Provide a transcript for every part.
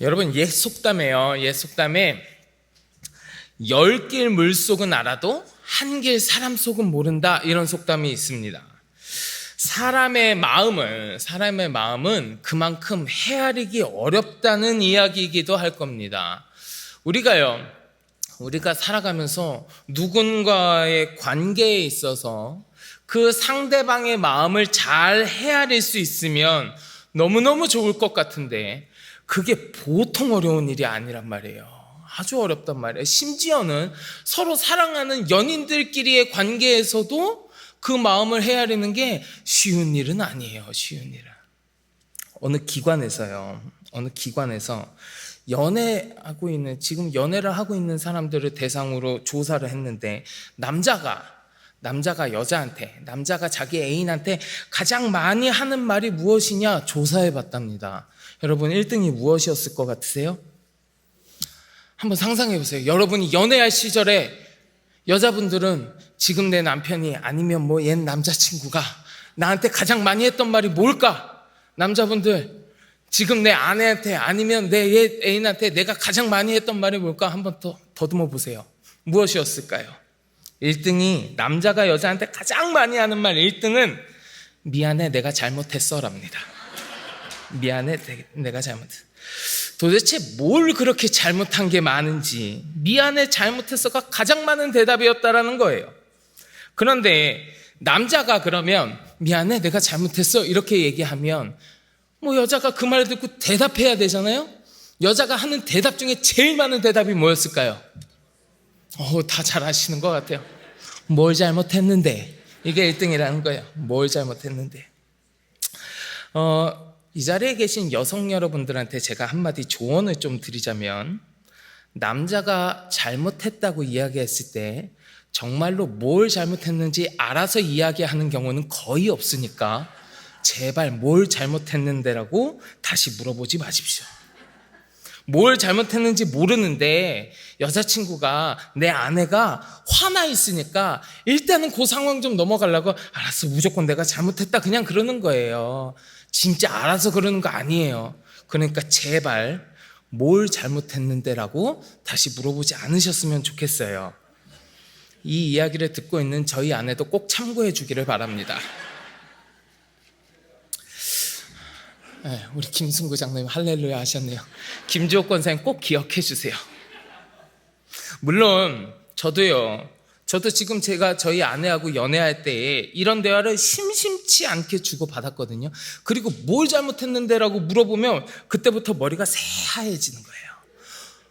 여러분, 옛 속담에요. 옛 속담에 10길 물속은 알아도 한 길 사람 속은 모른다, 이런 속담이 있습니다. 사람의 마음은 그만큼 헤아리기 어렵다는 이야기이기도 할 겁니다. 우리가 살아가면서 누군가의 관계에 있어서 그 상대방의 마음을 잘 헤아릴 수 있으면 너무너무 좋을 것 같은데 그게 보통 어려운 일이 아니란 말이에요. 아주 어렵단 말이에요. 심지어는 서로 사랑하는 연인들끼리의 관계에서도 그 마음을 헤아리는 게 쉬운 일은 아니에요. 쉬운 일은. 어느 기관에서 지금 연애를 하고 있는 사람들을 대상으로 조사를 했는데 남자가 자기 애인한테 가장 많이 하는 말이 무엇이냐 조사해 봤답니다. 여러분, 1등이 무엇이었을 것 같으세요? 한번 상상해 보세요. 여러분이 연애할 시절에 여자분들은 지금 내 남편이 아니면 옛 남자친구가 나한테 가장 많이 했던 말이 뭘까? 남자분들, 지금 내 아내한테 아니면 내 옛 애인한테 내가 가장 많이 했던 말이 뭘까? 한번 더 더듬어 보세요. 무엇이었을까요? 1등이, 남자가 여자한테 가장 많이 하는 말 1등은 미안해, 내가 잘못했어랍니다. 미안해, 내가 잘못했어. 도대체 뭘 그렇게 잘못한 게 많은지 미안해, 잘못했어가 가장 많은 대답이었다라는 거예요. 그런데 남자가 그러면 미안해, 내가 잘못했어 이렇게 얘기하면 여자가 그 말 듣고 대답해야 되잖아요. 여자가 하는 대답 중에 제일 많은 대답이 뭐였을까요? 다 잘 아시는 것 같아요. 뭘 잘못했는데. 이게 1등이라는 거예요. 뭘 잘못했는데. 이 자리에 계신 여성 여러분들한테 제가 한마디 조언을 좀 드리자면, 남자가 잘못했다고 이야기했을 때 정말로 뭘 잘못했는지 알아서 이야기하는 경우는 거의 없으니까 제발 뭘 잘못했는데라고 다시 물어보지 마십시오. 뭘 잘못했는지 모르는데 여자친구가, 내 아내가 화나 있으니까 일단은 그 상황 좀 넘어가려고 알았어, 무조건 내가 잘못했다 그냥 그러는 거예요. 진짜 알아서 그러는 거 아니에요. 그러니까 제발 뭘 잘못했는데라고 다시 물어보지 않으셨으면 좋겠어요. 이 이야기를 듣고 있는 저희 아내도 꼭 참고해 주기를 바랍니다. 우리 김승구 장로님 할렐루야 하셨네요. 김주옥 권사님 꼭 기억해 주세요. 물론 저도 지금 제가 저희 아내하고 연애할 때 이런 대화를 심심치 않게 주고받았거든요. 그리고 뭘 잘못했는데라고 물어보면 그때부터 머리가 새하얘지는 거예요.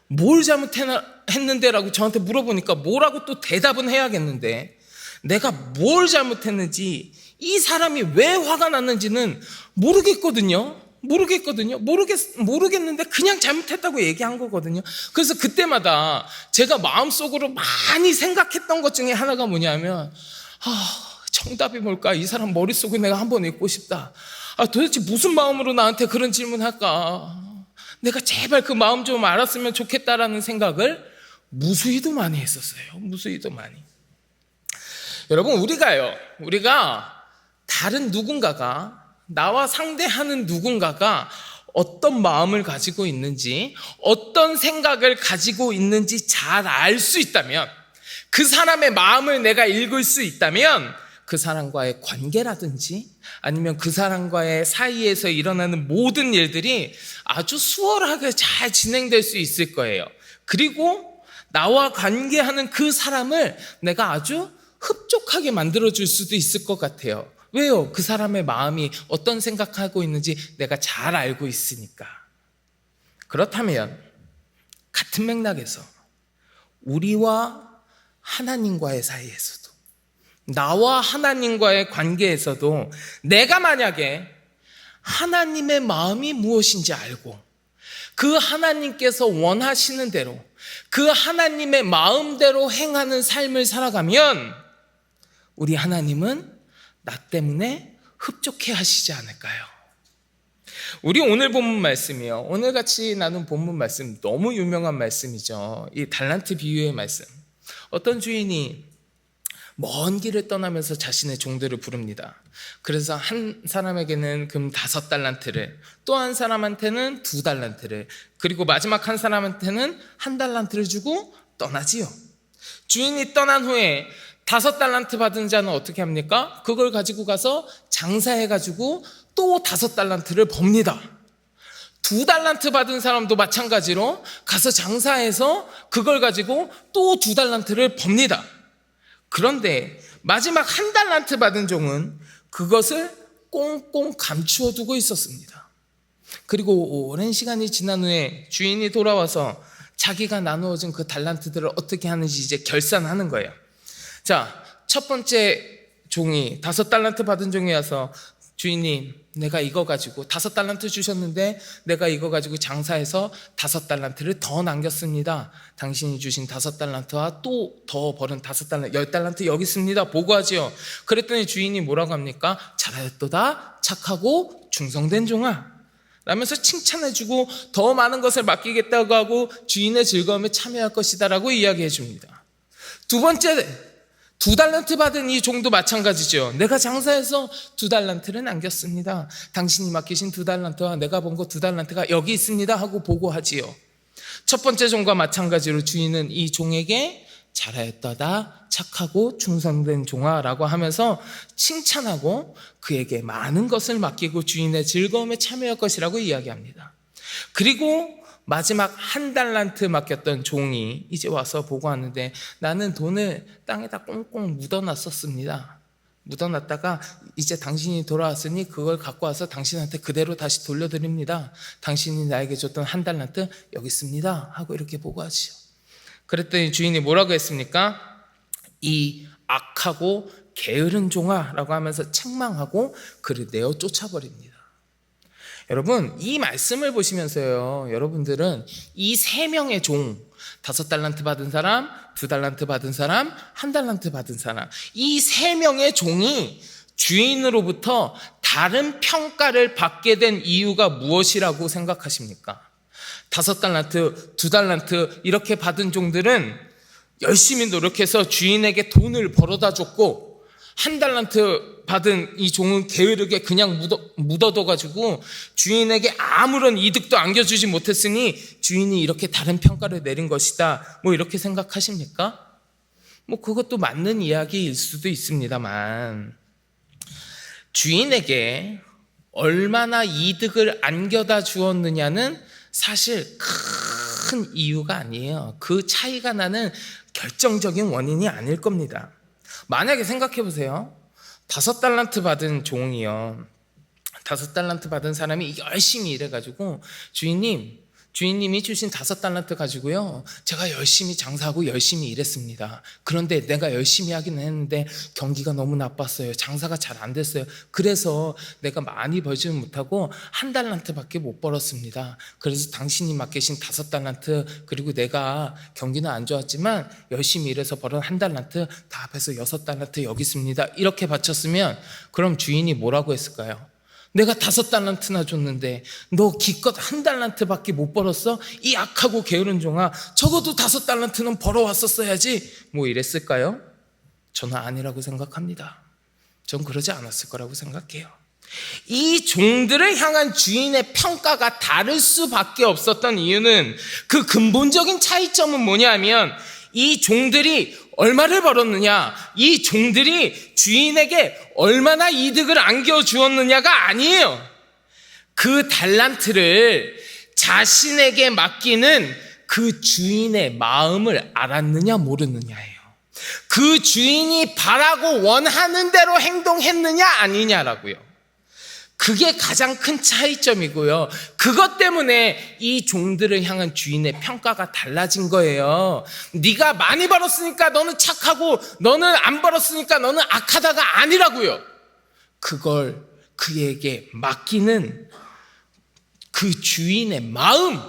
뭘 잘못했는데라고 저한테 물어보니까 뭐라고 또 대답은 해야겠는데, 내가 뭘 잘못했는지, 이 사람이 왜 화가 났는지는 모르겠는데 그냥 잘못했다고 얘기한 거거든요. 그래서 그때마다 제가 마음속으로 많이 생각했던 것 중에 하나가 뭐냐면, 정답이 뭘까? 이 사람 머릿속에 내가 한번 읽고 싶다. 도대체 무슨 마음으로 나한테 그런 질문할까? 내가 제발 그 마음 좀 알았으면 좋겠다라는 생각을 무수히도 많이 했었어요. 무수히도 많이. 여러분, 우리가 다른 누군가가, 나와 상대하는 누군가가 어떤 마음을 가지고 있는지, 어떤 생각을 가지고 있는지 잘 알 수 있다면, 그 사람의 마음을 내가 읽을 수 있다면, 그 사람과의 관계라든지 아니면 그 사람과의 사이에서 일어나는 모든 일들이 아주 수월하게 잘 진행될 수 있을 거예요. 그리고 나와 관계하는 그 사람을 내가 아주 흡족하게 만들어줄 수도 있을 것 같아요. 왜요? 그 사람의 마음이 어떤 생각하고 있는지 내가 잘 알고 있으니까. 그렇다면 같은 맥락에서 우리와 하나님과의 사이에서도, 나와 하나님과의 관계에서도 내가 만약에 하나님의 마음이 무엇인지 알고 그 하나님께서 원하시는 대로, 그 하나님의 마음대로 행하는 삶을 살아가면 우리 하나님은 나 때문에 흡족해 하시지 않을까요? 우리 오늘 본문 말씀이요, 오늘 같이 나눈 본문 말씀 너무 유명한 말씀이죠. 이 달란트 비유의 말씀. 어떤 주인이 먼 길을 떠나면서 자신의 종들을 부릅니다. 그래서 한 사람에게는 금 5달란트를, 또 한 사람한테는 2달란트를, 그리고 마지막 한 사람한테는 1달란트를 주고 떠나지요. 주인이 떠난 후에 5달란트 받은 자는 어떻게 합니까? 그걸 가지고 가서 장사해가지고 또 5달란트를 법니다. 2달란트 받은 사람도 마찬가지로 가서 장사해서 그걸 가지고 또 2달란트를 법니다. 그런데 마지막 1달란트 받은 종은 그것을 꽁꽁 감추어 두고 있었습니다. 그리고 오랜 시간이 지난 후에 주인이 돌아와서 자기가 나누어진 그 달란트들을 어떻게 하는지 이제 결산하는 거예요. 자, 첫 번째 종이 5달란트 받은 종이 와서 주인님, 내가 이거 가지고 5달란트 주셨는데 내가 이거 가지고 장사해서 5달란트를 더 남겼습니다. 당신이 주신 5달란트와 또 더 벌은 5달란트, 10달란트 여기 있습니다. 보고하지요. 그랬더니 주인이 뭐라고 합니까? 잘하였도다 착하고 충성된 종아 라면서 칭찬해주고 더 많은 것을 맡기겠다고 하고 주인의 즐거움에 참여할 것이다 라고 이야기해 줍니다. 두 번째, 2달란트 받은 이 종도 마찬가지죠. 내가 장사해서 2달란트를 남겼습니다. 당신이 맡기신 2달란트와 내가 번 거 2달란트가 여기 있습니다 하고 보고하지요. 첫 번째 종과 마찬가지로 주인은 이 종에게 잘하였다다 착하고 충성된 종아 라고 하면서 칭찬하고 그에게 많은 것을 맡기고 주인의 즐거움에 참여할 것이라고 이야기합니다. 그리고 마지막 1달란트 맡겼던 종이 이제 와서 보고하는데 나는 돈을 땅에다 꽁꽁 묻어놨었습니다. 묻어놨다가 이제 당신이 돌아왔으니 그걸 갖고 와서 당신한테 그대로 다시 돌려드립니다. 당신이 나에게 줬던 1달란트 여기 있습니다 하고 이렇게 보고하지요. 그랬더니 주인이 뭐라고 했습니까? 이 악하고 게으른 종아 라고 하면서 책망하고 그를 내어 쫓아버립니다. 여러분, 이 말씀을 보시면서요, 여러분들은 이 3명의 종, 5달란트 받은 사람, 2달란트 받은 사람, 1달란트 받은 사람, 이 3명의 종이 주인으로부터 다른 평가를 받게 된 이유가 무엇이라고 생각하십니까? 5달란트, 2달란트 이렇게 받은 종들은 열심히 노력해서 주인에게 돈을 벌어다 줬고 1달란트 받은 이 종은 게으르게 그냥 묻어둬가지고 주인에게 아무런 이득도 안겨주지 못했으니 주인이 이렇게 다른 평가를 내린 것이다. 뭐 이렇게 생각하십니까? 뭐 그것도 맞는 이야기일 수도 있습니다만 주인에게 얼마나 이득을 안겨다 주었느냐는 사실 큰 이유가 아니에요. 그 차이가 나는 결정적인 원인이 아닐 겁니다. 만약에 생각해 보세요. 5달란트 받은 종이요. 5달란트 받은 사람이 열심히 일해가지고 주인님이 주신 5달란트 가지고요. 제가 열심히 장사하고 열심히 일했습니다. 그런데 내가 열심히 하기는 했는데 경기가 너무 나빴어요. 장사가 잘 안 됐어요. 그래서 내가 많이 벌지는 못하고 1달란트밖에 못 벌었습니다. 그래서 당신이 맡기신 5달란트 그리고 내가 경기는 안 좋았지만 열심히 일해서 벌은 1달란트 다 합해서 6달란트 여기 있습니다. 이렇게 바쳤으면 그럼 주인이 뭐라고 했을까요? 내가 5달란트나 줬는데 너 기껏 1달란트밖에 못 벌었어? 이 악하고 게으른 종아, 적어도 5달란트는 벌어왔었어야지. 뭐 이랬을까요? 저는 아니라고 생각합니다. 전 그러지 않았을 거라고 생각해요. 이 종들을 향한 주인의 평가가 다를 수밖에 없었던 이유는 그 근본적인 차이점은 뭐냐면 이 종들이 얼마를 벌었느냐, 이 종들이 주인에게 얼마나 이득을 안겨주었느냐가 아니에요. 그 달란트를 자신에게 맡기는 그 주인의 마음을 알았느냐 모르느냐예요. 그 주인이 바라고 원하는 대로 행동했느냐 아니냐라고요. 그게 가장 큰 차이점이고요. 그것 때문에 이 종들을 향한 주인의 평가가 달라진 거예요. 네가 많이 벌었으니까 너는 착하고 너는 안 벌었으니까 너는 악하다가 아니라고요. 그걸 그에게 맡기는 그 주인의 마음,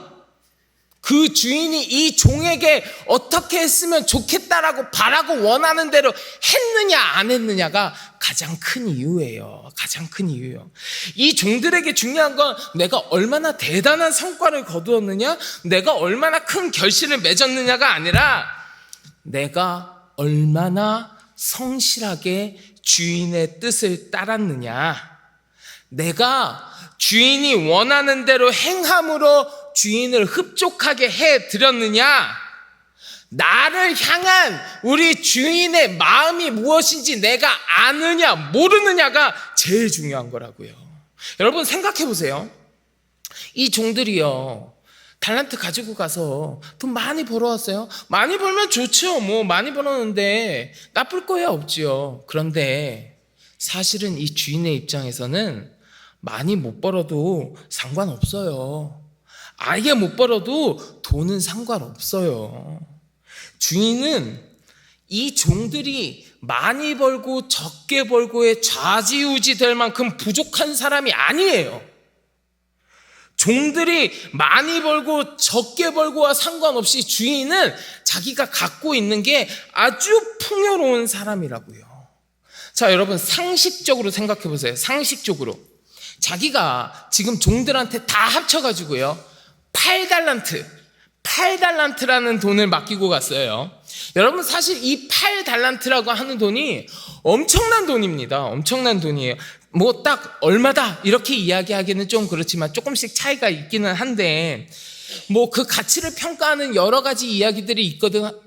그 주인이 이 종에게 어떻게 했으면 좋겠다라고 바라고 원하는 대로 했느냐 안 했느냐가 가장 큰 이유예요. 가장 큰 이유예요. 이 종들에게 중요한 건 내가 얼마나 대단한 성과를 거두었느냐, 내가 얼마나 큰 결실을 맺었느냐가 아니라 내가 얼마나 성실하게 주인의 뜻을 따랐느냐? 내가 주인이 원하는 대로 행함으로 주인을 흡족하게 해드렸느냐? 나를 향한 우리 주인의 마음이 무엇인지 내가 아느냐 모르느냐가 제일 중요한 거라고요. 여러분 생각해 보세요. 이 종들이요, 달란트 가지고 가서 돈 많이 벌어왔어요. 많이 벌면 좋죠. 뭐 많이 벌었는데 나쁠 거야 없지요. 그런데 사실은 이 주인의 입장에서는 많이 못 벌어도 상관없어요. 아예 못 벌어도 돈은 상관없어요. 주인은 이 종들이 많이 벌고 적게 벌고에 좌지우지 될 만큼 부족한 사람이 아니에요. 종들이 많이 벌고 적게 벌고와 상관없이 주인은 자기가 갖고 있는 게 아주 풍요로운 사람이라고요. 자, 여러분 상식적으로 생각해 보세요. 상식적으로 자기가 지금 종들한테 다 합쳐가지고요 8달란트라는 돈을 맡기고 갔어요. 여러분 사실 이 8달란트라고 하는 돈이 엄청난 돈입니다. 엄청난 돈이에요. 뭐 딱 얼마다 이렇게 이야기하기는 좀 그렇지만 조금씩 차이가 있기는 한데, 뭐 그 가치를 평가하는 여러 가지 이야기들이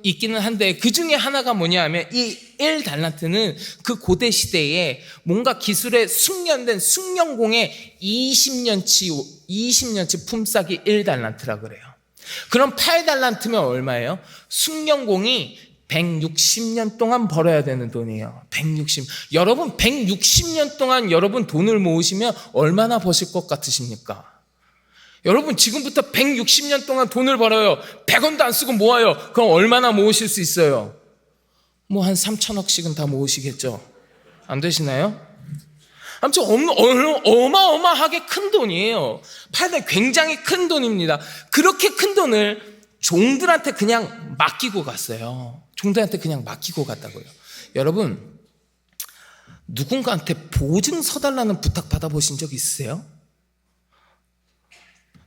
있기는 한데, 그 중에 하나가 뭐냐 하면 이 1달란트는 그 고대 시대에 뭔가 기술에 숙련된 숙련공의 20년치 품삯이 1달란트라 그래요. 그럼 8달란트면 얼마예요? 숙련공이 160년 동안 벌어야 되는 돈이에요. 160. 여러분 160년 동안 여러분 돈을 모으시면 얼마나 버실 것 같으십니까? 여러분 지금부터 160년 동안 돈을 벌어요. 100원도 안 쓰고 모아요. 그럼 얼마나 모으실 수 있어요? 뭐 한 3천억씩은 다 모으시겠죠? 안 되시나요? 아무튼 어마어마하게 큰 돈이에요. 8달 굉장히 큰 돈입니다. 그렇게 큰 돈을 종들한테 그냥 맡기고 갔어요. 종들한테 그냥 맡기고 갔다고요. 여러분 누군가한테 보증 서달라는 부탁 받아보신 적 있으세요?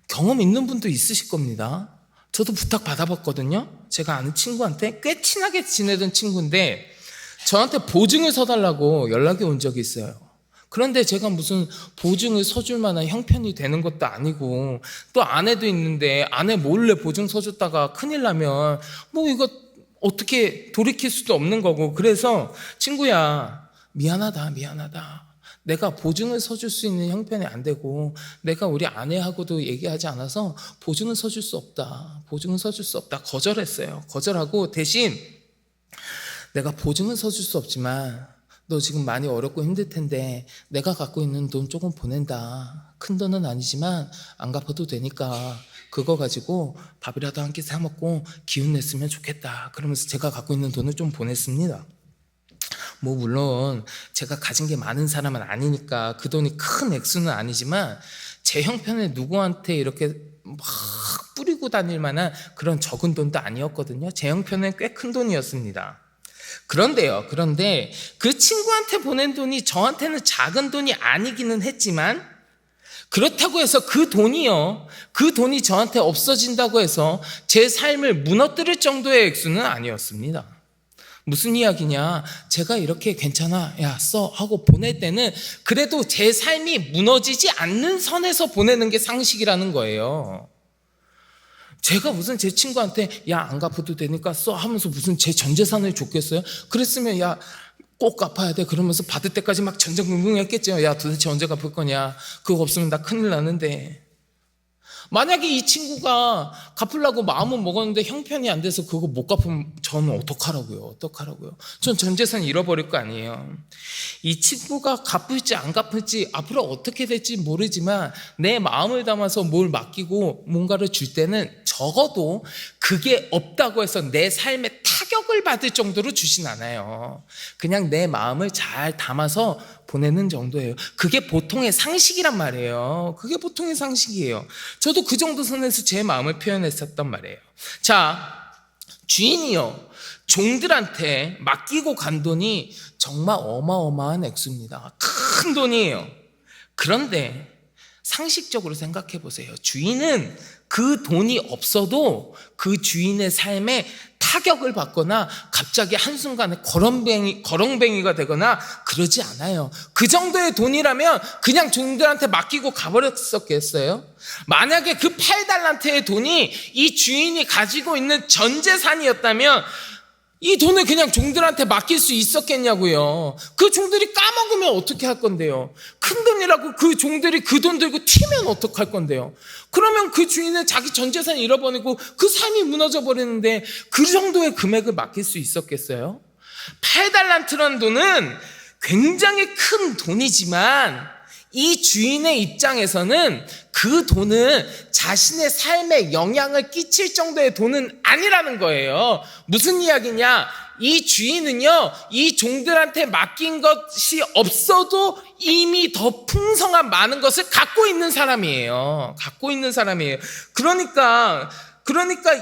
경험 있는 분도 있으실 겁니다. 저도 부탁 받아봤거든요. 제가 아는 친구한테, 꽤 친하게 지내던 친구인데 저한테 보증을 서달라고 연락이 온 적이 있어요. 그런데 제가 무슨 보증을 서줄 만한 형편이 되는 것도 아니고, 또 아내도 있는데 아내 몰래 보증 서줬다가 큰일 나면 뭐 이거 어떻게 돌이킬 수도 없는 거고, 그래서 친구야 미안하다. 내가 보증을 서줄 수 있는 형편이 안 되고 내가 우리 아내하고도 얘기하지 않아서 보증을 서줄 수 없다. 거절했어요. 거절하고 대신 내가 보증은 서줄 수 없지만 너 지금 많이 어렵고 힘들 텐데 내가 갖고 있는 돈 조금 보낸다. 큰 돈은 아니지만 안 갚아도 되니까 그거 가지고 밥이라도 한 끼 사 먹고 기운 냈으면 좋겠다. 그러면서 제가 갖고 있는 돈을 좀 보냈습니다. 뭐 물론 제가 가진 게 많은 사람은 아니니까 그 돈이 큰 액수는 아니지만 제 형편에 누구한테 이렇게 막 뿌리고 다닐 만한 그런 적은 돈도 아니었거든요. 제 형편은 꽤 큰 돈이었습니다. 그런데 그 친구한테 보낸 돈이 저한테는 작은 돈이 아니기는 했지만, 그렇다고 해서 그 돈이 저한테 없어진다고 해서 제 삶을 무너뜨릴 정도의 액수는 아니었습니다. 무슨 이야기냐? 제가 이렇게 괜찮아, 야 써 하고 보낼 때는 그래도 제 삶이 무너지지 않는 선에서 보내는 게 상식이라는 거예요. 제가 무슨 제 친구한테 야 안 갚아도 되니까 써 하면서 무슨 제 전 재산을 줬겠어요? 그랬으면 야 꼭 갚아야 돼 그러면서 받을 때까지 막 전전긍긍했겠죠. 야 도대체 언제 갚을 거냐, 그거 없으면 나 큰일 나는데. 만약에 이 친구가 갚으려고 마음은 먹었는데 형편이 안 돼서 그거 못 갚으면 저는 어떡하라고요? 전 전 재산 잃어버릴 거 아니에요. 이 친구가 갚을지 안 갚을지 앞으로 어떻게 될지 모르지만 내 마음을 담아서 뭘 맡기고 뭔가를 줄 때는 적어도 그게 없다고 해서 내 삶에 타격을 받을 정도로 주진 않아요. 그냥 내 마음을 잘 담아서 보내는 정도예요. 그게 보통의 상식이란 말이에요. 그게 보통의 상식이에요. 저도 그 정도 선에서 제 마음을 표현했었단 말이에요. 자, 주인이요, 종들한테 맡기고 간 돈이 정말 어마어마한 액수입니다. 큰 돈이에요. 그런데 상식적으로 생각해 보세요. 주인은 그 돈이 없어도 그 주인의 삶에 타격을 받거나 갑자기 한순간에 거렁뱅이가 되거나 그러지 않아요. 그 정도의 돈이라면 그냥 종들한테 맡기고 가버렸었겠어요? 만약에 그 8달란트의 돈이 이 주인이 가지고 있는 전 재산이었다면 이 돈을 그냥 종들한테 맡길 수 있었겠냐고요. 그 종들이 까먹으면 어떻게 할 건데요? 큰 돈이라고 그 종들이 그 돈 들고 튀면 어떡할 건데요? 그러면 그 주인은 자기 전 재산 잃어버리고 그 삶이 무너져 버리는데 그 정도의 금액을 맡길 수 있었겠어요? 8달란트라는 돈은 굉장히 큰 돈이지만 이 주인의 입장에서는 그 돈은 자신의 삶에 영향을 끼칠 정도의 돈은 아니라는 거예요. 무슨 이야기냐? 이 주인은요, 이 종들한테 맡긴 것이 없어도 이미 더 풍성한 많은 것을 갖고 있는 사람이에요. 그러니까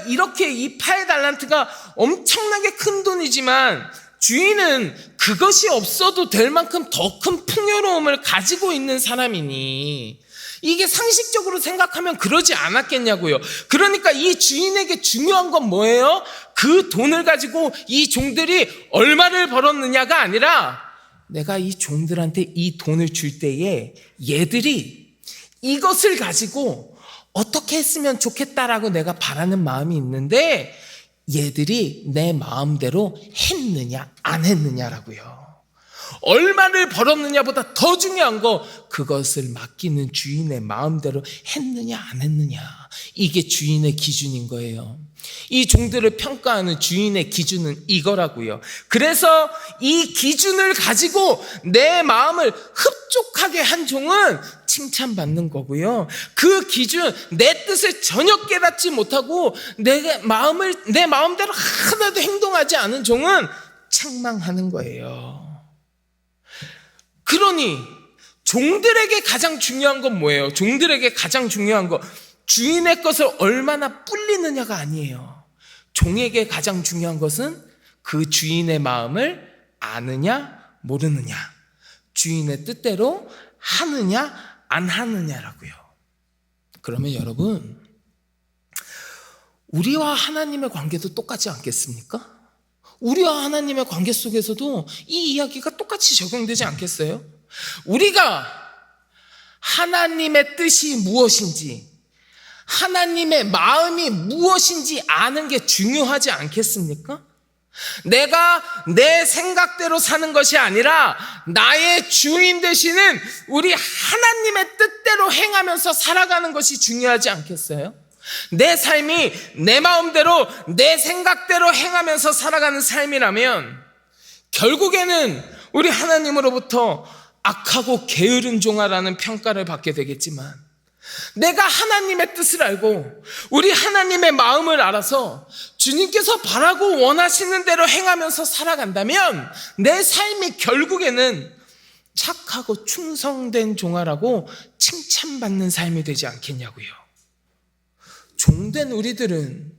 이렇게 이 8달란트가 엄청나게 큰 돈이지만 주인은 그것이 없어도 될 만큼 더 큰 풍요로움을 가지고 있는 사람이니 이게 상식적으로 생각하면 그러지 않았겠냐고요. 그러니까 이 주인에게 중요한 건 뭐예요? 그 돈을 가지고 이 종들이 얼마를 벌었느냐가 아니라 내가 이 종들한테 이 돈을 줄 때에 얘들이 이것을 가지고 어떻게 했으면 좋겠다라고 내가 바라는 마음이 있는데 얘들이 내 마음대로 했느냐 안 했느냐라고요. 얼마를 벌었느냐보다 더 중요한 거 그것을 맡기는 주인의 마음대로 했느냐 안 했느냐. 이게 주인의 기준인 거예요. 이 종들을 평가하는 주인의 기준은 이거라고요. 그래서 이 기준을 가지고 내 마음을 흡족하게 한 종은 칭찬받는 거고요. 그 기준, 내 뜻을 전혀 깨닫지 못하고 내 마음대로 하나도 행동하지 않은 종은 책망하는 거예요. 그러니 종들에게 가장 중요한 건 뭐예요? 종들에게 가장 중요한 거 주인의 것을 얼마나 뿔리느냐가 아니에요. 종에게 가장 중요한 것은 그 주인의 마음을 아느냐 모르느냐, 주인의 뜻대로 하느냐 안 하느냐라고요. 그러면 여러분, 우리와 하나님의 관계도 똑같지 않겠습니까? 우리와 하나님의 관계 속에서도 이 이야기가 똑같이 적용되지 않겠어요? 우리가 하나님의 뜻이 무엇인지, 하나님의 마음이 무엇인지 아는 게 중요하지 않겠습니까? 내가 내 생각대로 사는 것이 아니라 나의 주인 되시는 우리 하나님의 뜻대로 행하면서 살아가는 것이 중요하지 않겠어요? 내 삶이 내 마음대로 내 생각대로 행하면서 살아가는 삶이라면 결국에는 우리 하나님으로부터 악하고 게으른 종아라는 평가를 받게 되겠지만, 내가 하나님의 뜻을 알고 우리 하나님의 마음을 알아서 주님께서 바라고 원하시는 대로 행하면서 살아간다면 내 삶이 결국에는 착하고 충성된 종아라고 칭찬받는 삶이 되지 않겠냐고요. 종된 우리들은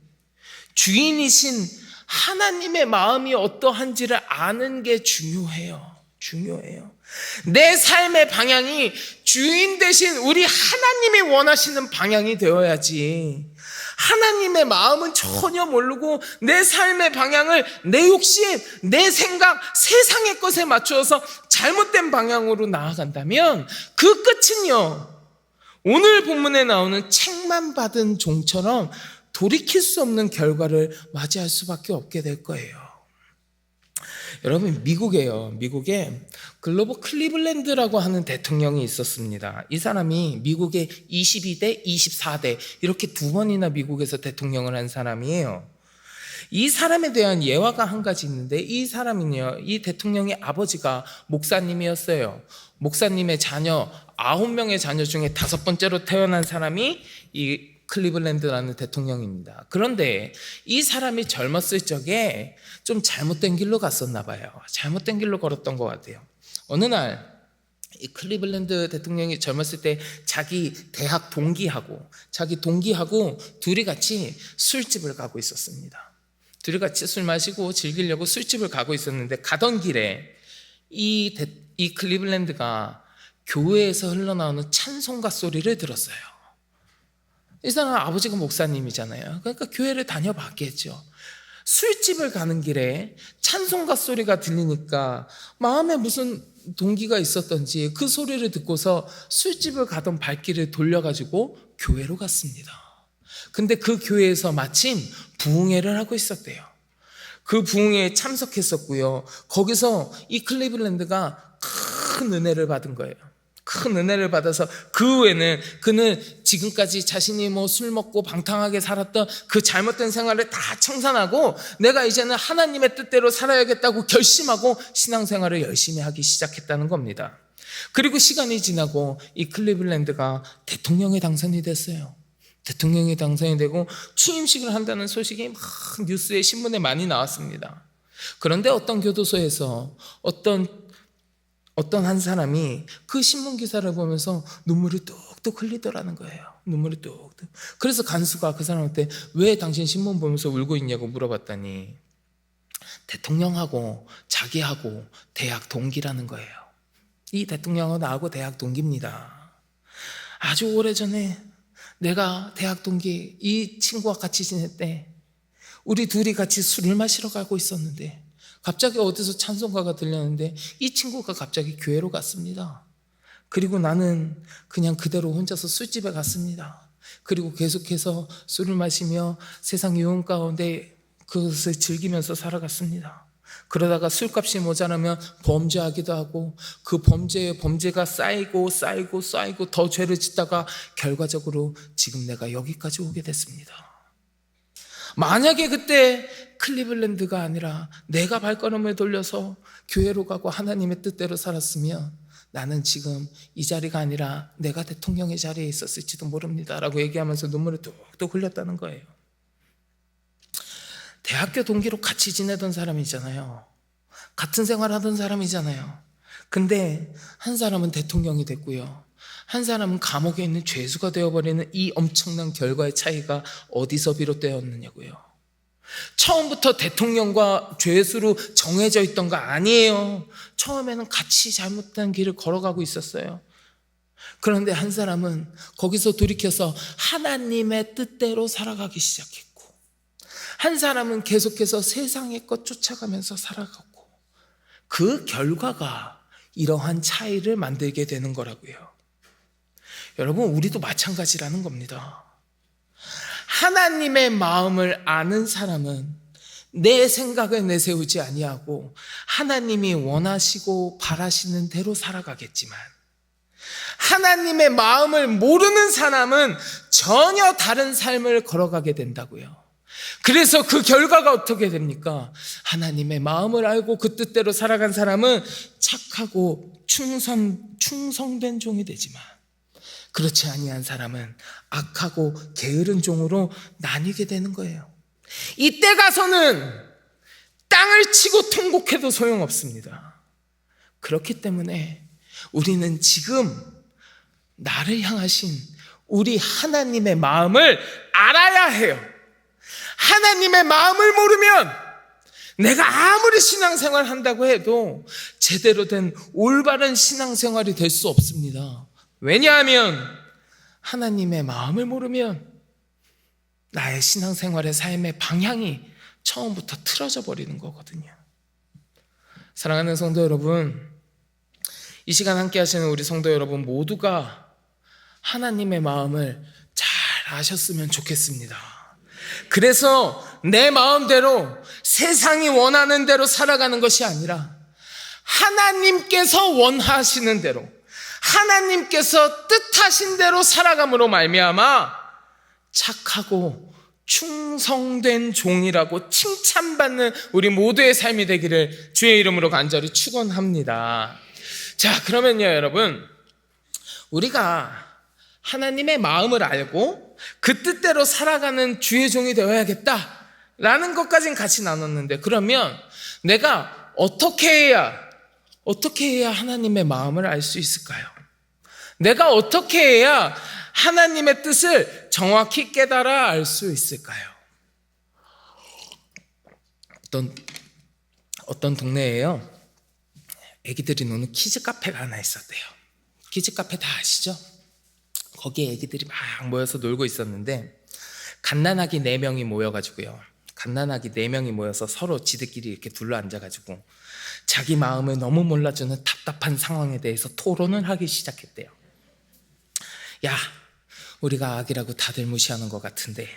주인이신 하나님의 마음이 어떠한지를 아는 게 중요해요. 내 삶의 방향이 주인 되신 우리 하나님이 원하시는 방향이 되어야지, 하나님의 마음은 전혀 모르고 내 삶의 방향을 내 욕심, 내 생각, 세상의 것에 맞추어서 잘못된 방향으로 나아간다면 그 끝은요, 오늘 본문에 나오는 책만 받은 종처럼 돌이킬 수 없는 결과를 맞이할 수밖에 없게 될 거예요. 여러분, 미국에 글로버 클리블랜드라고 하는 대통령이 있었습니다. 이 사람이 미국의 22대, 24대 이렇게 두 번이나 미국에서 대통령을 한 사람이에요. 이 사람에 대한 예화가 한 가지 있는데, 이 사람은요, 이 대통령의 아버지가 목사님이었어요. 목사님의 자녀 9명의 자녀 중에 5번째로 태어난 사람이 이 클리블랜드라는 대통령입니다. 그런데 이 사람이 젊었을 적에 좀 잘못된 길로 갔었나 봐요. 잘못된 길로 걸었던 것 같아요. 어느 날 이 클리블랜드 대통령이 젊었을 때 자기 대학 동기하고 둘이 같이 술집을 가고 있었습니다. 둘이 같이 술 마시고 즐기려고 술집을 가고 있었는데, 가던 길에 이 클리블랜드가 교회에서 흘러나오는 찬송가 소리를 들었어요. 이 사람은 아버지가 목사님이잖아요. 그러니까 교회를 다녀봤겠죠. 술집을 가는 길에 찬송가 소리가 들리니까 마음에 무슨 동기가 있었던지 그 소리를 듣고서 술집을 가던 발길을 돌려가지고 교회로 갔습니다. 근데 그 교회에서 마침 부흥회를 하고 있었대요. 그 부흥회에 참석했었고요. 거기서 이 클리블랜드가 큰 은혜를 받은 거예요. 큰 은혜를 받아서 그 후에는 그는 지금까지 자신이 술 먹고 방탕하게 살았던 그 잘못된 생활을 다 청산하고 내가 이제는 하나님의 뜻대로 살아야겠다고 결심하고 신앙생활을 열심히 하기 시작했다는 겁니다. 그리고 시간이 지나고 이 클리블랜드가 대통령에 당선이 됐어요. 대통령이 당선이 되고 취임식을 한다는 소식이 막 뉴스에 신문에 많이 나왔습니다. 그런데 어떤 교도소에서 어떤 한 사람이 그 신문 기사를 보면서 눈물이 뚝뚝 흘리더라는 거예요. 눈물이 뚝뚝. 그래서 간수가 그 사람한테 왜 당신 신문 보면서 울고 있냐고 물어봤더니 대통령하고 자기하고 대학 동기라는 거예요. 이 대통령하고 나하고 대학 동기입니다. 아주 오래전에 내가 대학 동기 이 친구와 같이 지낼 때 우리 둘이 같이 술을 마시러 가고 있었는데 갑자기 어디서 찬송가가 들렸는데 이 친구가 갑자기 교회로 갔습니다. 그리고 나는 그냥 그대로 혼자서 술집에 갔습니다. 그리고 계속해서 술을 마시며 세상 유흥 가운데 그것을 즐기면서 살아갔습니다. 그러다가 술값이 모자라면 범죄하기도 하고 그 범죄가 쌓이고 더 죄를 짓다가 결과적으로 지금 내가 여기까지 오게 됐습니다. 만약에 그때 클리블랜드가 아니라 내가 발걸음을 돌려서 교회로 가고 하나님의 뜻대로 살았으면 나는 지금 이 자리가 아니라 내가 대통령의 자리에 있었을지도 모릅니다 라고 얘기하면서 눈물을 뚝뚝 흘렸다는 거예요. 대학교 동기로 같이 지내던 사람이잖아요. 같은 생활하던 사람이잖아요. 근데 한 사람은 대통령이 됐고요. 한 사람은 감옥에 있는 죄수가 되어버리는 이 엄청난 결과의 차이가 어디서 비롯되었느냐고요. 처음부터 대통령과 죄수로 정해져 있던 거 아니에요. 처음에는 같이 잘못된 길을 걸어가고 있었어요. 그런데 한 사람은 거기서 돌이켜서 하나님의 뜻대로 살아가기 시작했고 한 사람은 계속해서 세상의 것 쫓아가면서 살아가고 그 결과가 이러한 차이를 만들게 되는 거라고요. 여러분, 우리도 마찬가지라는 겁니다. 하나님의 마음을 아는 사람은 내 생각을 내세우지 아니하고 하나님이 원하시고 바라시는 대로 살아가겠지만 하나님의 마음을 모르는 사람은 전혀 다른 삶을 걸어가게 된다고요. 그래서 그 결과가 어떻게 됩니까? 하나님의 마음을 알고 그 뜻대로 살아간 사람은 착하고 충성된 종이 되지만 그렇지 아니한 사람은 악하고 게으른 종으로 나뉘게 되는 거예요. 이때 가서는 땅을 치고 통곡해도 소용없습니다. 그렇기 때문에 우리는 지금 나를 향하신 우리 하나님의 마음을 알아야 해요. 하나님의 마음을 모르면 내가 아무리 신앙생활 한다고 해도 제대로 된 올바른 신앙생활이 될 수 없습니다. 왜냐하면 하나님의 마음을 모르면 나의 신앙생활의 삶의 방향이 처음부터 틀어져 버리는 거거든요. 사랑하는 성도 여러분, 이 시간 함께 하시는 우리 성도 여러분 모두가 하나님의 마음을 잘 아셨으면 좋겠습니다. 그래서 내 마음대로 세상이 원하는 대로 살아가는 것이 아니라 하나님께서 원하시는 대로 하나님께서 뜻하신 대로 살아감으로 말미암아 착하고 충성된 종이라고 칭찬받는 우리 모두의 삶이 되기를 주의 이름으로 간절히 축원합니다. 자, 그러면요 여러분, 우리가 하나님의 마음을 알고 그 뜻대로 살아가는 주의 종이 되어야겠다라는 것까지는 같이 나눴는데, 그러면 내가 어떻게 해야 하나님의 마음을 알 수 있을까요? 내가 어떻게 해야 하나님의 뜻을 정확히 깨달아 알 수 있을까요? 어떤 동네에요, 애기들이 노는 키즈 카페가 하나 있었대요. 키즈 카페 다 아시죠? 거기에 애기들이 막 모여서 놀고 있었는데 갓난아기 4명이 모여가지고요, 갓난아기 4명이 모여서 서로 지들끼리 이렇게 둘러앉아가지고 자기 마음을 너무 몰라주는 답답한 상황에 대해서 토론을 하기 시작했대요. 야, 우리가 아기라고 다들 무시하는 것 같은데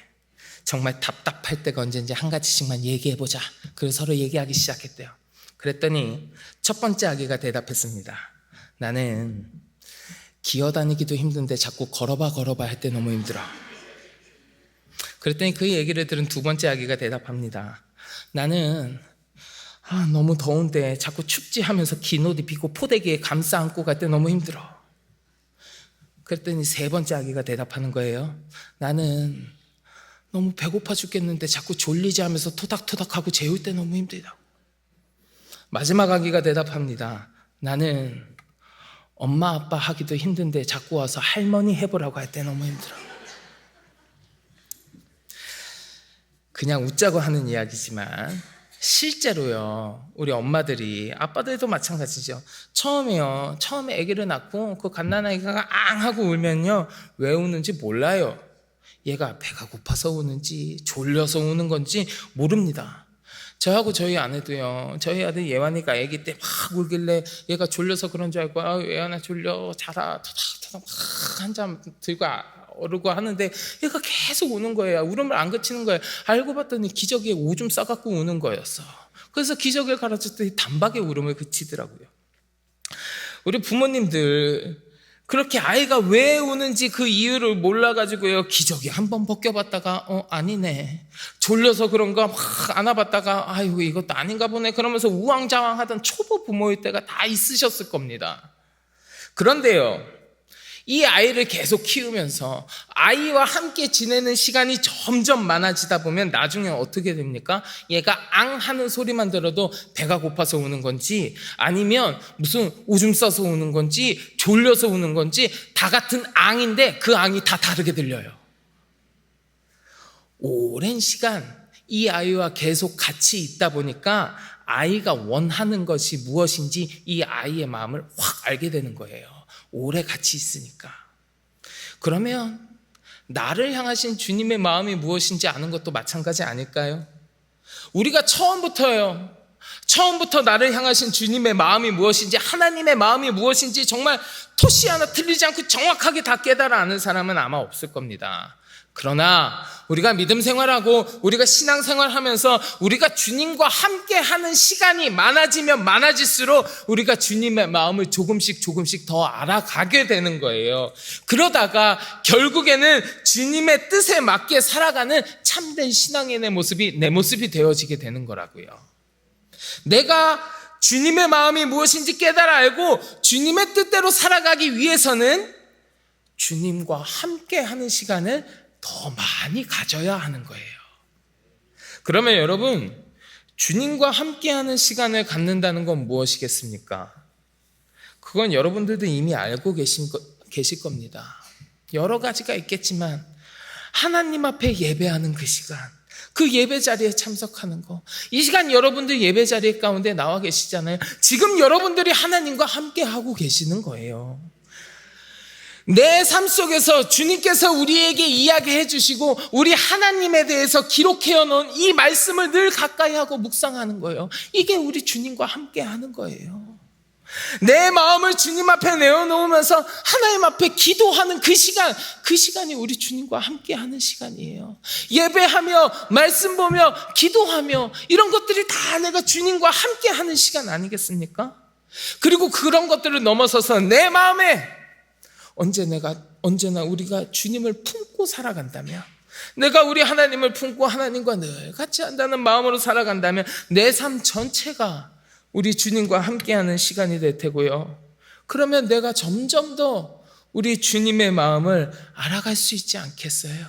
정말 답답할 때가 언제인지 한 가지씩만 얘기해보자. 그래서 서로 얘기하기 시작했대요. 그랬더니 첫 번째 아기가 대답했습니다. 나는 기어다니기도 힘든데 자꾸 걸어봐 할 때 너무 힘들어. 그랬더니 그 얘기를 들은 두 번째 아기가 대답합니다. 나는 너무 더운데 자꾸 춥지 하면서 긴 옷 입히고 포대기에 감싸 안고 갈 때 너무 힘들어. 그랬더니 세 번째 아기가 대답하는 거예요. 나는 너무 배고파 죽겠는데 자꾸 졸리지 하면서 토닥토닥하고 재울 때 너무 힘들다고. 마지막 아기가 대답합니다. 나는 엄마 아빠 하기도 힘든데 자꾸 와서 할머니 해보라고 할 때 너무 힘들어. 그냥 웃자고 하는 이야기지만 실제로요, 우리 엄마들이, 아빠들도 마찬가지죠. 처음에 아기를 낳고 그 갓난아기가 앙 하고 울면요, 왜 우는지 몰라요. 얘가 배가 고파서 우는지 졸려서 우는 건지 모릅니다. 저하고 저희 아내도요, 저희 아들 예완이가 아기 때 막 울길래 얘가 졸려서 그런 줄 알고 예완아 졸려 자라 토닥토닥 막 한잠 들고 어르고 하는데 얘가 계속 우는 거예요. 울음을 안 그치는 거예요. 알고 봤더니 기저귀에 오줌 싸갖고 우는 거였어. 그래서 기저귀를 갈아줬더니 단박에 울음을 그치더라고요. 우리 부모님들 그렇게 아이가 왜 우는지 그 이유를 몰라가지고요, 기저귀 한번 벗겨봤다가 아니네, 졸려서 그런가 막 안아봤다가 아이고 이것도 아닌가 보네 그러면서 우왕좌왕하던 초보 부모일 때가 다 있으셨을 겁니다. 그런데요, 이 아이를 계속 키우면서 아이와 함께 지내는 시간이 점점 많아지다 보면 나중에 어떻게 됩니까? 얘가 앙 하는 소리만 들어도 배가 고파서 우는 건지 아니면 무슨 오줌 싸서 우는 건지 졸려서 우는 건지 다 같은 앙인데 그 앙이 다 다르게 들려요. 오랜 시간 이 아이와 계속 같이 있다 보니까 아이가 원하는 것이 무엇인지 이 아이의 마음을 확 알게 되는 거예요. 오래 같이 있으니까. 그러면 나를 향하신 주님의 마음이 무엇인지 아는 것도 마찬가지 아닐까요? 우리가 처음부터 나를 향하신 주님의 마음이 무엇인지, 하나님의 마음이 무엇인지 정말 토시 하나 틀리지 않고 정확하게 다 깨달아 아는 사람은 아마 없을 겁니다. 그러나 우리가 믿음 생활하고 우리가 신앙 생활하면서 우리가 주님과 함께 하는 시간이 많아지면 많아질수록 우리가 주님의 마음을 조금씩 더 알아가게 되는 거예요. 그러다가 결국에는 주님의 뜻에 맞게 살아가는 참된 신앙의 내 모습이 되어지게 되는 거라고요. 내가 주님의 마음이 무엇인지 깨달아 알고 주님의 뜻대로 살아가기 위해서는 주님과 함께 하는 시간을 더 많이 가져야 하는 거예요. 그러면 여러분, 주님과 함께하는 시간을 갖는다는 건 무엇이겠습니까? 그건 여러분들도 이미 알고 계실 겁니다. 여러 가지가 있겠지만 하나님 앞에 예배하는 그 시간, 그 예배 자리에 참석하는 거, 이 시간 여러분들 예배 자리 가운데 나와 계시잖아요. 지금 여러분들이 하나님과 함께하고 계시는 거예요. 내 삶 속에서 주님께서 우리에게 이야기해 주시고 우리 하나님에 대해서 기록해 놓은 이 말씀을 늘 가까이 하고 묵상하는 거예요. 이게 우리 주님과 함께 하는 거예요. 내 마음을 주님 앞에 내어놓으면서 하나님 앞에 기도하는 그 시간이 우리 주님과 함께 하는 시간이에요. 예배하며 말씀 보며 기도하며 이런 것들이 다 내가 주님과 함께 하는 시간 아니겠습니까? 그리고 그런 것들을 넘어서서 내 마음에 언제나 우리가 주님을 품고 살아간다면, 내가 우리 하나님을 품고 하나님과 늘 같이 한다는 마음으로 살아간다면 내 삶 전체가 우리 주님과 함께하는 시간이 될 테고요. 그러면 내가 점점 더 우리 주님의 마음을 알아갈 수 있지 않겠어요?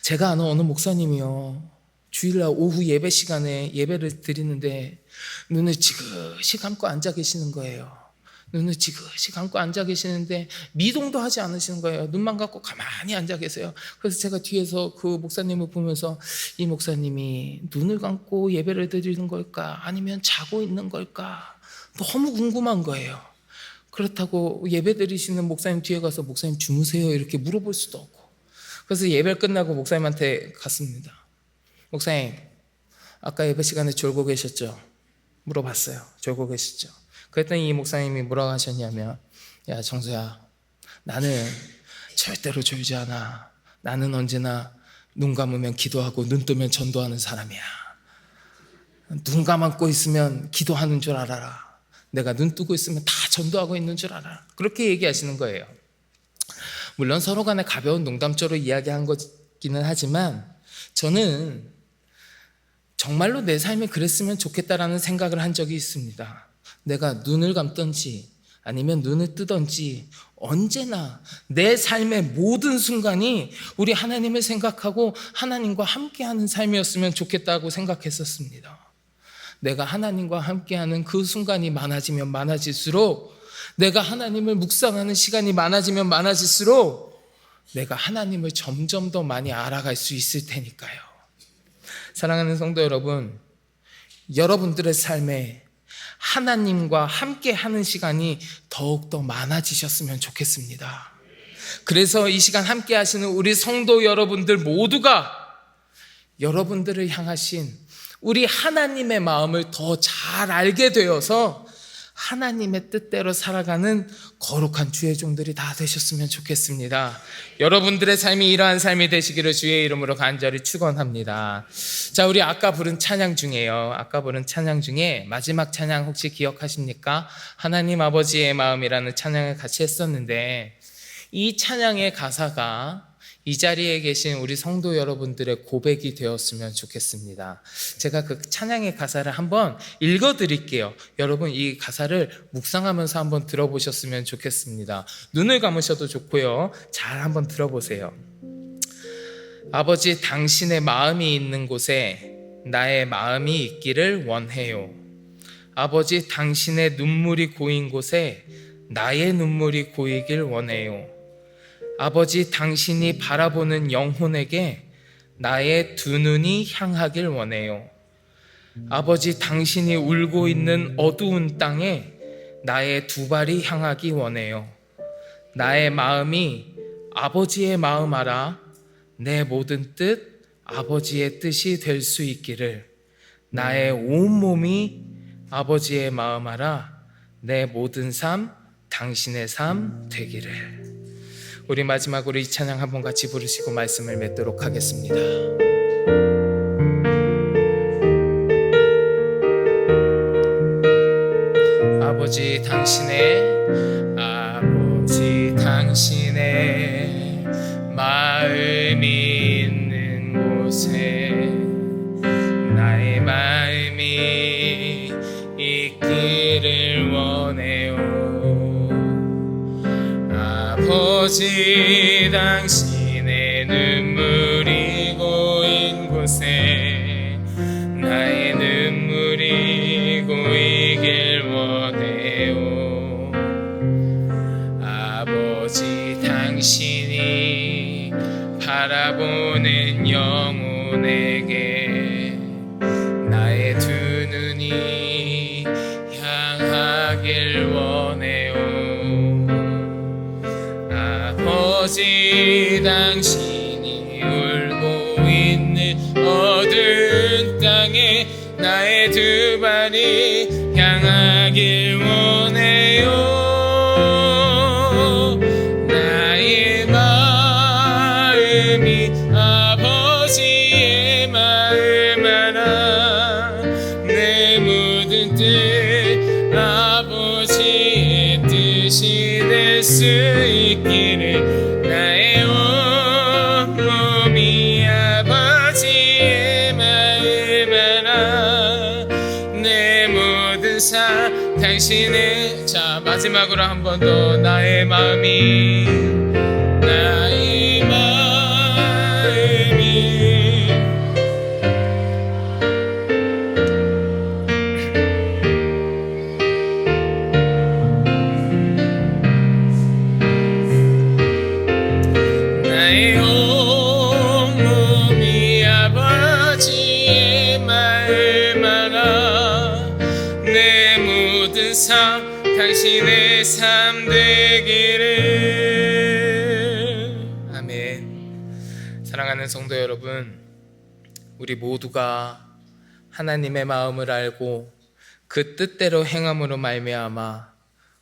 제가 아는 어느 목사님이요, 주일날 오후 예배 시간에 예배를 드리는데 눈을 지그시 감고 앉아 계시는 거예요. 눈을 지그시 감고 앉아 계시는데 미동도 하지 않으시는 거예요. 눈만 감고 가만히 앉아 계세요. 그래서 제가 뒤에서 그 목사님을 보면서 이 목사님이 눈을 감고 예배를 드리는 걸까 아니면 자고 있는 걸까 너무 궁금한 거예요. 그렇다고 예배 드리시는 목사님 뒤에 가서 목사님 주무세요 이렇게 물어볼 수도 없고, 그래서 예배 끝나고 목사님한테 갔습니다. 목사님, 아까 예배 시간에 졸고 계셨죠? 물어봤어요. 졸고 계셨죠? 그랬더니 이 목사님이 뭐라고 하셨냐면, 야 정수야, 나는 절대로 졸지 않아. 나는 언제나 눈 감으면 기도하고 눈 뜨면 전도하는 사람이야. 눈 감고 있으면 기도하는 줄 알아라. 내가 눈 뜨고 있으면 다 전도하고 있는 줄 알아. 그렇게 얘기하시는 거예요. 물론 서로 간에 가벼운 농담조로 이야기한 거기는 하지만 저는 정말로 내 삶이 그랬으면 좋겠다라는 생각을 한 적이 있습니다. 내가 눈을 감든지 아니면 눈을 뜨든지 언제나 내 삶의 모든 순간이 우리 하나님을 생각하고 하나님과 함께하는 삶이었으면 좋겠다고 생각했었습니다. 내가 하나님과 함께하는 그 순간이 많아지면 많아질수록, 내가 하나님을 묵상하는 시간이 많아지면 많아질수록 내가 하나님을 점점 더 많이 알아갈 수 있을 테니까요. 사랑하는 성도 여러분, 여러분들의 삶에 하나님과 함께하는 시간이 더욱더 많아지셨으면 좋겠습니다. 그래서 이 시간 함께 하시는 우리 성도 여러분들 모두가 여러분들을 향하신 우리 하나님의 마음을 더 잘 알게 되어서 하나님의 뜻대로 살아가는 거룩한 주의 종들이 다 되셨으면 좋겠습니다. 여러분들의 삶이 이러한 삶이 되시기를 주의 이름으로 간절히 축원합니다. 자, 우리 아까 부른 찬양 중에요. 아까 부른 찬양 중에 마지막 찬양 혹시 기억하십니까? 하나님 아버지의 마음이라는 찬양을 같이 했었는데, 이 찬양의 가사가 이 자리에 계신 우리 성도 여러분들의 고백이 되었으면 좋겠습니다. 제가 그 찬양의 가사를 한번 읽어드릴게요. 여러분 이 가사를 묵상하면서 한번 들어보셨으면 좋겠습니다. 눈을 감으셔도 좋고요. 잘 한번 들어보세요. 아버지, 당신의 마음이 있는 곳에 나의 마음이 있기를 원해요. 아버지, 당신의 눈물이 고인 곳에 나의 눈물이 고이길 원해요. 아버지, 당신이 바라보는 영혼에게 나의 두 눈이 향하길 원해요. 아버지, 당신이 울고 있는 어두운 땅에 나의 두 발이 향하기 원해요. 나의 마음이 아버지의 마음 알아 내 모든 뜻 아버지의 뜻이 될 수 있기를, 나의 온몸이 아버지의 마음 알아 내 모든 삶 당신의 삶 되기를. 우리 마지막으로 이 찬양 한번 같이 부르시고 말씀을 맺도록 하겠습니다. 아버지, 당신의 마음이 있는 곳에 나의 마음이 있기를 원해요. 아버지, 당신의 눈물이 고인 곳에 나의 눈물이 고이길 원해요. 아버지, 당신이 바라보는 영혼에게 나의 두 눈이 향하길 원해요. 아버지, 당신이 울고 있는 어두운 땅에 나의 두 발이 향하길 원해요. 나의 마음이 아버지의 마음 알아 내 모든 뜻 아버지의 뜻이 될 수 있기를, 나의 온몸이 아버지의 마음 알아 내 모든 삶 당신의. 자, 마지막으로 한 번 더. 나의 마음이 나의 온몸이 아버지의 마음 알아 내 모든 삶 당신의 삶 되기를. 아멘. 사랑하는 성도 여러분, 우리 모두가 하나님의 마음을 알고 그 뜻대로 행함으로 말미암아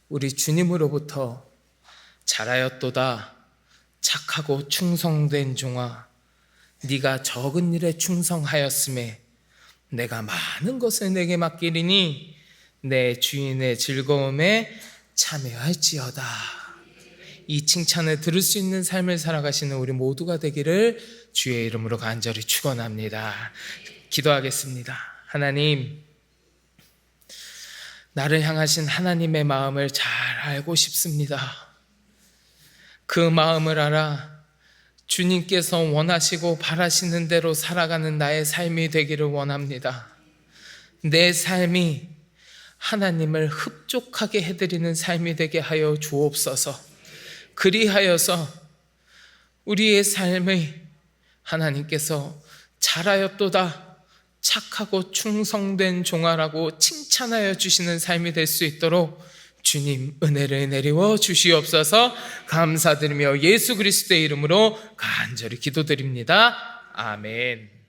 우리 주님으로부터 잘하였도다 착하고 충성된 종아, 네가 적은 일에 충성하였음에 내가 많은 것을 내게 맡기리니 내 주인의 즐거움에 참여할지어다. 이 칭찬을 들을 수 있는 삶을 살아가시는 우리 모두가 되기를 주의 이름으로 간절히 축원합니다. 기도하겠습니다. 하나님, 나를 향하신 하나님의 마음을 잘 알고 싶습니다. 그 마음을 알아 주님께서 원하시고 바라시는 대로 살아가는 나의 삶이 되기를 원합니다. 내 삶이 하나님을 흡족하게 해드리는 삶이 되게 하여 주옵소서. 그리하여서 우리의 삶을 하나님께서 잘하였도다 착하고 충성된 종아라고 칭찬하여 주시는 삶이 될 수 있도록 주님 은혜를 내리워 주시옵소서. 감사드리며 예수 그리스도의 이름으로 간절히 기도드립니다. 아멘.